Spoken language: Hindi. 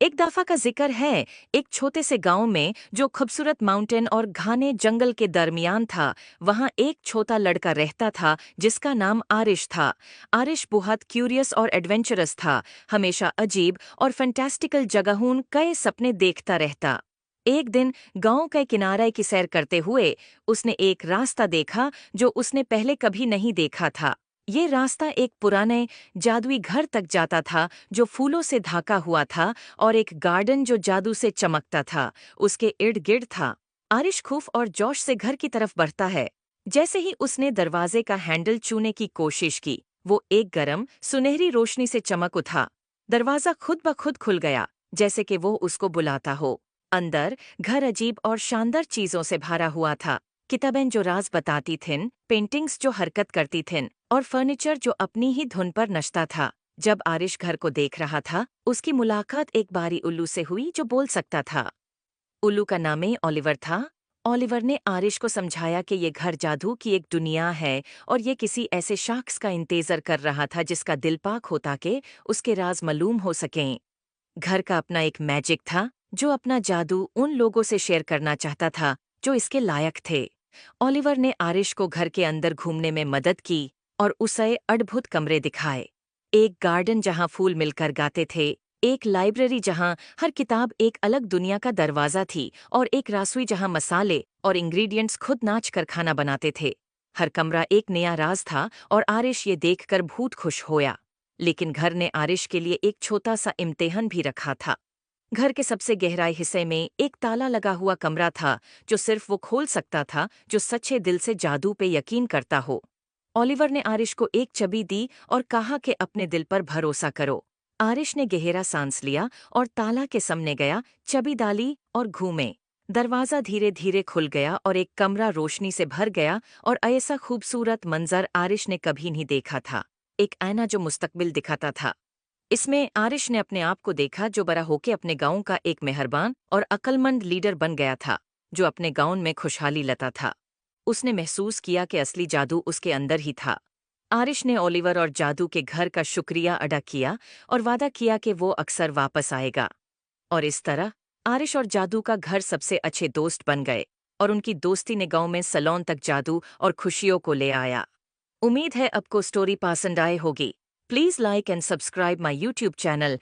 एक दफा का जिक्र है, एक छोटे से गांव में जो खूबसूरत माउंटेन और घने जंगल के दरमियान था। वहां एक छोटा लड़का रहता था जिसका नाम आरिश था। आरिश बहुत क्यूरियस और एडवेंचरस था, हमेशा अजीब और फैंटास्टिकल जगहों कई सपने देखता रहता। एक दिन गांव के किनारे की सैर करते हुए उसने एक रास्ता देखा जो उसने पहले कभी नहीं देखा था। ये रास्ता एक पुराने जादुई घर तक जाता था जो फूलों से ढका हुआ था, और एक गार्डन जो जादू से चमकता था उसके इर्द गिर्द था। आरिश खूफ और जोश से घर की तरफ बढ़ता है। जैसे ही उसने दरवाजे का हैंडल छूने की कोशिश की, वो एक गरम सुनहरी रोशनी से चमक उठा। दरवाजा खुद ब खुद खुल गया, जैसे कि वो उसको बुलाता हो। अंदर घर अजीब और शानदार चीजों से भरा हुआ था। किताबें जो राज बताती थीं, पेंटिंग्स जो हरकत करती थीं, और फर्नीचर जो अपनी ही धुन पर नचता था। जब आरिश घर को देख रहा था, उसकी मुलाकात एक बारी उल्लू से हुई जो बोल सकता था। उल्लू का नाम ही ओलिवर था। ओलिवर ने आरिश को समझाया कि ये घर जादू की एक दुनिया है, और ये किसी ऐसे शख्स का इंतजार कर रहा था जिसका दिल पाक होता कि उसके राज मालूम हो सकें। घर का अपना एक मैजिक था जो अपना जादू उन लोगों से शेयर करना चाहता था जो इसके लायक थे। ओलिवर ने आरिश को घर के अंदर घूमने में मदद की और उसे अद्भुत कमरे दिखाए। एक गार्डन जहां फूल मिलकर गाते थे, एक लाइब्रेरी जहां हर किताब एक अलग दुनिया का दरवाजा थी, और एक रसोई जहां मसाले और इंग्रेडिएंट्स खुद नाच कर खाना बनाते थे। हर कमरा एक नया राज था और आरिश ये देखकर बहुत खुश होया। लेकिन घर ने आरिश के लिए एक छोटा सा इम्तिहान भी रखा था। घर के सबसे गहराई हिस्से में एक ताला लगा हुआ कमरा था जो सिर्फ वो खोल सकता था जो सच्चे दिल से जादू पे यकीन करता हो। ओलिवर ने आरिश को एक चाबी दी और कहा कि अपने दिल पर भरोसा करो। आरिश ने गहरा सांस लिया और ताला के सामने गया, चाबी डाली और घूमे। दरवाजा धीरे धीरे खुल गया और एक कमरा रोशनी से भर गया, और ऐसा खूबसूरत मंजर आरिश ने कभी नहीं देखा था। एक आईना जो मुस्तकबिल दिखाता था। इसमें आरिश ने अपने आप को देखा जो बड़ा होके अपने गांव का एक मेहरबान और अक्लमंद लीडर बन गया था, जो अपने गांव में खुशहाली लाता था। उसने महसूस किया कि असली जादू उसके अंदर ही था। आरिश ने ओलिवर और जादू के घर का शुक्रिया अदा किया और वादा किया कि वो अक्सर वापस आएगा। और इस तरह आरिश और जादू का घर सबसे अच्छे दोस्त बन गए, और उनकी दोस्ती ने गांव में सलोन तक जादू और खुशियों को ले आया। उम्मीद है आपको स्टोरी पसंद आए होगी। Please like and subscribe my YouTube channel